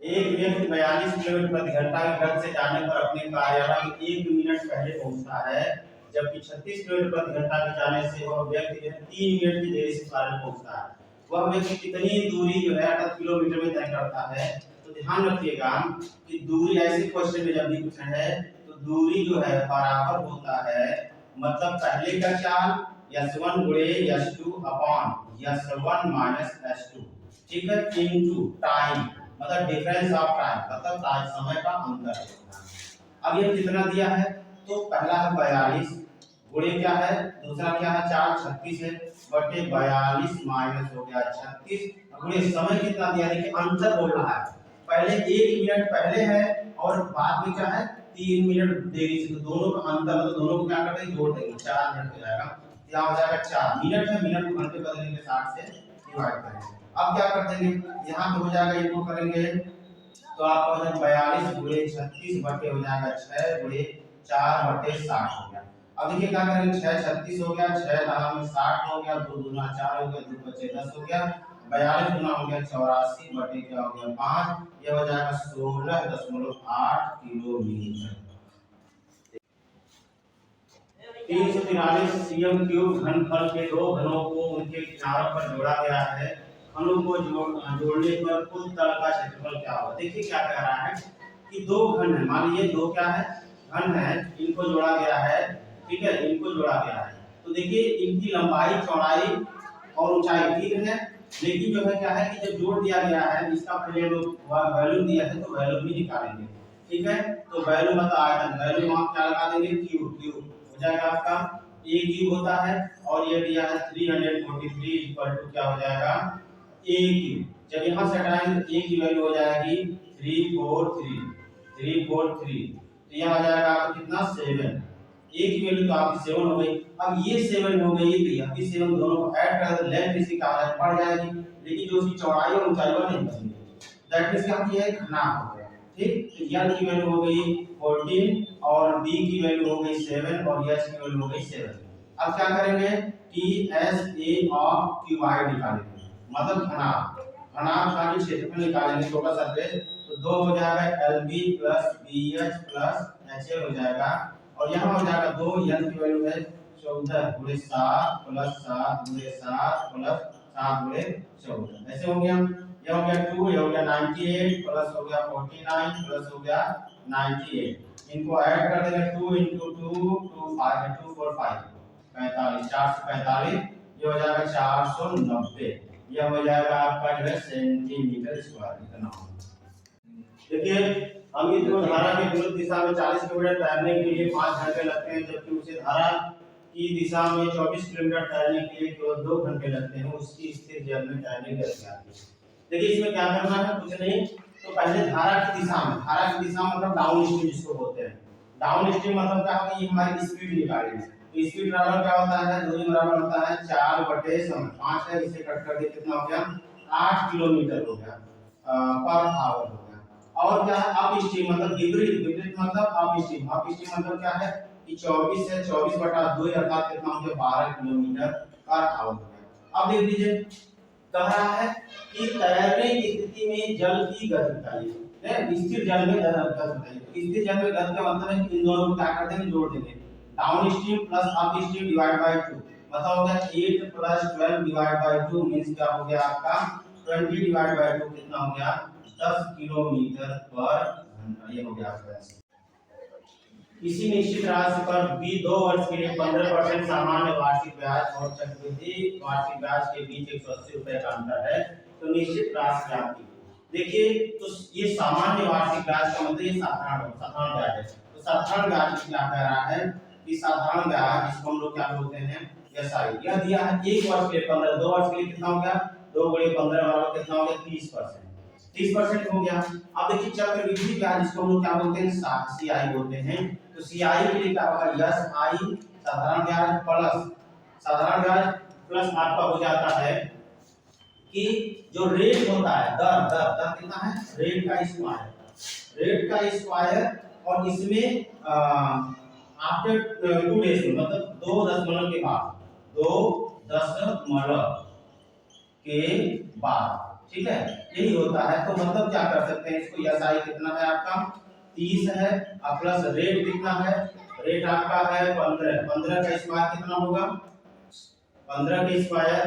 एक व्यक्ति 42 किलोमीटर प्रति घंटा की गति से जाने पर अपने कार्यालय में 1 मिनट पहले पहुंचता है, जबकि 36 किलोमीटर प्रति घंटा के जाने से वह व्यक्ति 3 मिनट की देरी से कार्यालय पहुंचता है। वह व्यक्ति कितनी दूरी जो है 8 किलोमीटर में तय करता है। तो ध्यान रखिएगा कि दूरी ऐसे क्वेश्चन में जब भी पूछा है तो दूरी जो है बराबर होता है, मतलब पहले का चाल s1 गुणे s2 upon s1 minus s2, ठीक है, इनटू टाइम, मतलब डिफरेंस ऑफ टाइम, मतलब समय का अंतर है। अब ये कितना दिया है, तो पहला है 42 गुणे क्या है, दूसरा क्या है 4 36 है बटे 42 माइनस हो गया 36 गुणे समय कितना दिया, देखिए अंतर बोल रहा है, पहले 1 मिनट पहले है और बाद में क्या है 3 मिनट देरी से, तो दोनों का अंतर, मतलब दोनों को क्या कर देंगे जोड़ देंगे, 4 मिनट हो जाएगा, क्या हो जाएगा 4 मिनट है, मिनट को घंटे बदलेंगे 60 से डिवाइड करेंगे। अब क्या कर देंगे, यहाँ पे हो जाएगा इनको करेंगे तो आपका हो जाएगा 42 गुणे 36 बटे हो जाएगा 6 गुणे 4 बटे 60 हो गया। अब देखिए क्या करेंगे, 6 36 हो गया, 6 दाना में 60 हो गया, 2 दूना 4 हो गया, 2 बचे 10 हो गया, 42 गुना हो गया 84 बटे क्या हो गया 5, ये हो जाएगा 16.8 किलोमीटर। 343 cm क्यूब घनफल के दो घनों को उनके किनारों पर जोड़ा गया है, घनों को जोड़ने पर कुल तल का क्षेत्रफल क्या होगा। देखिए क्या कह रहा है कि दो घन है, मान लीजिए दो क्या है घन है, इनको जोड़ा गया है, ठीक है, इनको जोड़ा गया है, तो देखिए इनकी लंबाई चौड़ाई और ऊंचाई तीन है, लेकिन जो है क्या है कि जब जोड़ दिया गया है इसका पहले लोग वैल्यू दिया है तो वैल्यू भी निकालेंगे, ठीक है, तो वैल्यू मतलब आयतन, वैल्यू हम क्या लगा देंगे क्यूब, क्यूब हो जाएगा आपका a क्यूब होता है, और ये दिया है 343 इक्वल टू क्या हो जाएगा a क्यूब, जब यहां से हटाएंगे तो a की वैल्यू हो जाएगी 343, तो यहां आ जाएगा आपको कितना 7, a की वैल्यू तो आपकी 7 हो गई। अब ये 7 हो गई, तो यहाँ भी 7, दोनों को ऐड कर दो, लेंथ इसकी क्या है बढ़ जाएगी, लेकिन जो उसकी चौड़ाई और ऊंचाई वो नहीं बदलेगी, दैट मींस क्या है घना हो गया, ठीक, तो n की वैल्यू हो गई 14 और b की वैल्यू हो गई 7 और s की वैल्यू हो गई 7। अब क्या करेंगे TSA ऑफ QI निकालेंगे, मतलब घनाभ, घनाभ का जो क्षेत्रफल निकालेंगे टोटल सरफेस, तो 2 हो जाएगा LB plus BH plus HA हो जाएगा, और यहाँ हो जाएगा 2, n की वैल्यू है 14 गुणे 7 प्लस 7 गुणे 7 प्लस 7 गुणे 14, ऐसे हो गया, ये हो गया 2, ये हो गया 98 प्लस हो गया 49 प्लस हो गया 98, इनको ऐड कर देंगे 2 into 2 2 5 2 4 5 45, 445, ये हो जाएगा 490, ये हो जाएगा आपका जो है सेंटीमीटर स्क्वायर इतना। देखिए हम इस धारा के विरुद्ध दिशा में 40 किलोमीटर तैरने के लिए 5 घंटे लगते हैं, जबकि उसे धारा की दिशा में 24 किलोमीटर तैरने के लिए केवल 2 घंटे लगते हैं, उसकी स्थिर जल में तैरने की गति आती है। देखिए इसमें क्या करना है, कुछ नहीं, तो पहले धारा की दिशा में, धारा की दिशा मतलब डाउन स्ट्रीम जिसको बोलते हैं, डाउन स्ट्रीम मतलब क्या है, ये हमारी स्पीड निकालेंगे, तो स्पीड बराबर क्या होता है, दूरी बराबर होता है 4 बटे समय 5 है, इसे कट कर दे कितना हो गया 8 किलोमीटर हो गया पर आवर हो गया। और क्या है अप स्ट्रीम मतलब विपरीत, विपरीत मतलब अप स्ट्रीम, अप स्ट्रीम मतलब क्या है कि 24 है 24 बटा 2 अर्थात कितना हो गया 12 किलोमीटर पर आवर हो गया। अब देख लीजिए कह रहा है कि तैरने की स्थिति में जल की गति बताइए, स्थिर जल में गति बताइए, स्थिर जल में गति का मतलब है कि इन दोनों को क्या कर देंगे जोड़ देंगे, down stream plus up stream divide by 2, मतलब हो गया 8 प्लस 12 डिवाइड बाय 2 मींस क्या हो गया आपका 20 डिवाइड बाय 2 कितना हो गया 10 किलोमीटर पर घंटा, ये हो गया आपका। किसी निश्चित राशि पर भी 2 वर्ष के लिए 15% सामान्य वार्षिक ब्याज और चक्रवृद्धि वार्षिक ब्याज के बीच 180 रुपए का अंतर है, तो निश्चित राशि क्या होगी। देखिए तो ये सामान्य वार्षिक ब्याज का मतलब ये साधारण ब्याज है, तो साधारण ब्याज क्या कह रहा है कि साधारण ब्याज जिसको हम लोग क्या बोलते हैं एसआई, यह दिया है 1 वर्ष के लिए 15, 2 वर्ष के लिए कितना हो गया 2 गुणे 15 बराबर कितना हो गया 30%, 30% हो गया। अब देखिए चक्रवृद्धि ब्याज जिसको हम लोग क्या बोलते हैं सीआई बोलते हैं, तो सीआई के लिए क्या होगा एसआई साधारण ब्याज प्लस आपका हो जाता है कि जो रेट होता है दर दर दर कितना है रेट का स्क्वायर और इसमें आफ्टर 2 डेज मतलब 2 दशमलव के बाद 2 दशमलव के बाद ठीक है, यही होता है। तो मतलब क्या कर सकते हैं इसको, यस आई कितना है आपका 30 है, और प्लस रेट कितना है, रेट आपका है 15, 15 का स्क्वायर कितना होगा, 15 के स्क्वायर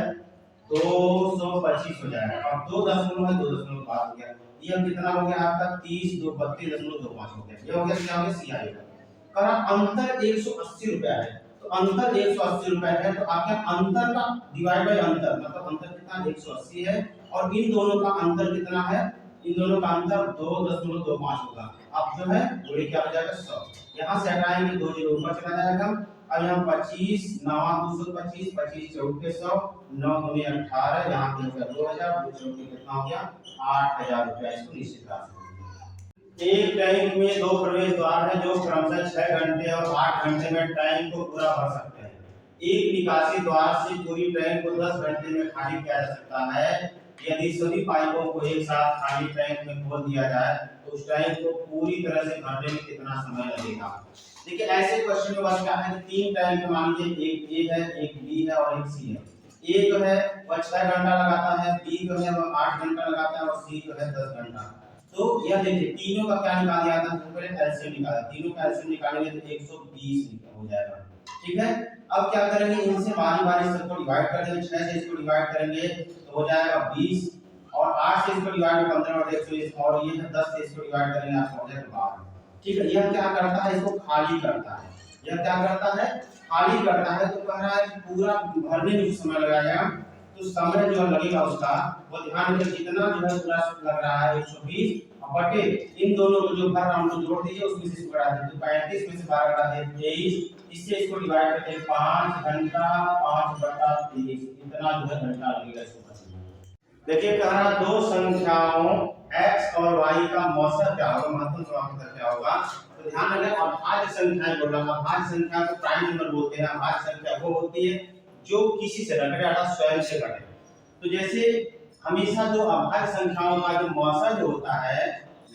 225 हो जाएगा, और 2.5 हो गया, ये कितना हो गया आपका 30, 2 32.25 हो गया, ये हो गया क्या हो गया सी आएगा। करा अंतर 180 रुपया है, तो अंतर 180 रुपया है, तो आपके अंतर का डिवाइड बाय अंतर, मतलब अंतर कितना 180 है, और इन दोनों का अंतर कितना है, इन दोनों का अंतर 2.25 होगा। अब जो है गुणे क्या हो जाएगा 100, यहाँ से हटाएंगे 2 जीरो ऊपर चला जाएगा, अब यहाँ 25 9 225 25 चौक के 100 9 दूनी 18, यहाँ पे हो गया 2000, 2 चौक के कितना हो गया 8000 रुपया, इसको निश्चित राशि। एक टैंक में 2 प्रवेश द्वार है जो क्रमशः 6 घंटे और 8 घंटे में टैंक को पूरा भर सकते हैं। एक निकासी द्वार से पूरी टैंक को 10 घंटे में खाली किया जा सकता है। यदि सभी पाइपों को एक साथ खाली टैंक में खोल दिया जाए तो उस टैंक को पूरी तरह से भरने में कितना समय लगेगा। देखिए ऐसे क्वेश्चन में बस क्या है, तीन टैंक मान लीजिए, एक ए है, एक बी है और एक सी है। ए जो है वह 6 घंटा लगाता है, बी जो है वह 8 घंटा लगाता है और सी जो है 10 घंटा। तो यह देखिए तीनों का क्या निकाल दिया था, पहले एलसीएम निकाला, तीनों का एलसीएम निकालेंगे तो 120 हो जाएगा। ठीक है, अब क्या करेंगे, इनसे बारी-बारी सबको डिवाइड कर देंगे, 6 से इसको डिवाइड करेंगे तो हो जाएगा 20, और 8 से इसको डिवाइड 15 और 120, और ये है 10 से इसको डिवाइड करेंगे आपको हो जाएगा 12। ठीक है, यह क्या करता है, इसको खाली करता है, यह क्या करता है, खाली करता है। तो कह रहा है कि पूरा भरने में समय लगाएगा, तो समय जो लगेगा उसका वो ध्यान में जितना जो है पूरा लग रहा है 120 बटे इन दोनों को जो भर रहा हूं जोड़ दीजिए, उसमें से बढ़ा दीजिए, तो 35 में से 12 घटा दिए 23, इससे इसको डिवाइड करते हैं 5 घंटा 5/23, इतना जो है घंटा लगेगा इसको। देखिए कह रहा दो संख्याओं x और y का मौसम क्या होगा, महत्वपूर्ण समापन क्या होगा। तो ध्यान रखें अभाज्य संख्याएं बोल रहा हूं, अभाज्य संख्या को प्राइम नंबर बोलते हैं। अभाज्य संख्या वो होती है जो किसी से न घटे अर्थात स्वयं से घटे। तो जैसे हमेशा जो अभाज्य संख्याओं का जो मौसा जो होता है,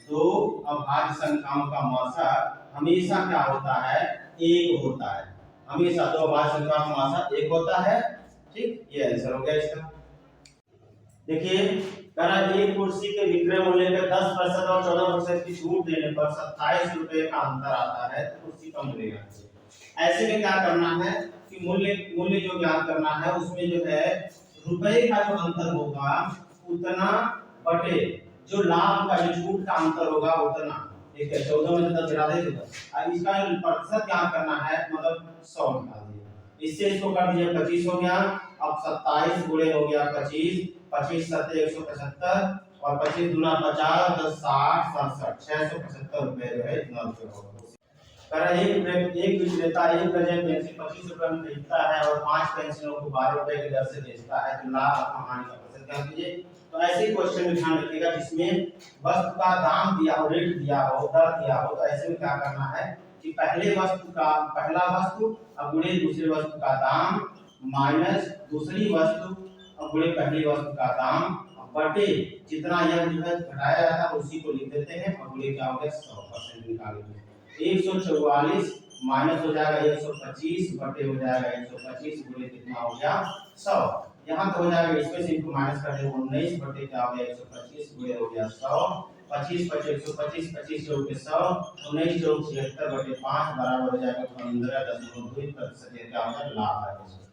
दो अभाज्य संख्याओं का मौसा हमेशा क्या होता है, एक होता है। हमेशा दो अभाज्य संख्याओं का मौसा एक होता है। ठीक, ये आंसर हो गया इसका। देखिए करा एक कुर्सी के विक्रय मूल्य में 10% और 14% की छूट देने पर 27 रुपए का अंतर आता है, तो कुर्सी कम मिलेगा। ऐसे में क्या करना है कि मूल्य जो ज्ञात करना है उसमें जो है रुपए का जो अंतर होगा उतना बटे जो लाभ का जो छूट का अंतर होगा उतना। ठीक है, 14 में से 10 घटा देंगे, अब इसका प्रतिशत ज्ञात करना है, मतलब 100 निकाल दिए, इससे इसको कर दीजिए 25 हो गया। अब 27 गुणे हो गया 25, 25 सत्ते 175 और 25 दूना 50 10 60 67 675 रुपए जो है इतना रुपए होगा। एक विक्रेता एक दर्जन पेंसिल 25 रुपए में बेचता है और 5 पेंसिलों को 12 रुपए की दर से बेचता है, तो लाभ और हानि का प्रतिशत क्या कीजिए। तो ऐसे क्वेश्चन में ध्यान रखिएगा जिसमें वस्तु का दाम दिया हो, रेट दिया हो, दर दिया हो, तो ऐसे में क्या करना है कि पहले वस्तु का पहला वस्तु अब गुणे दूसरे वस्तु का दाम माइनस दूसरी वस्तु अब गुणे पहली वस्तु का दाम बटे जितना यह जो है घटाया जाता है उसी को लिख देते हैं, और गुणे क्या हो गया 100% निकालेंगे। 144 माइनस हो जाएगा 125 बटे हो जाएगा 125 गुणे कितना हो गया 100। यहाँ तो हो जाएगा इसमें से इनको माइनस कर देंगे 19 बटे क्या हो गया 125 गुणे हो गया 100। 25 बटे 125 25 चौक के 100 19 चौक 76 बटे 5 बराबर हो जाएगा 15.2% क्या हो जाएगा लाभ है।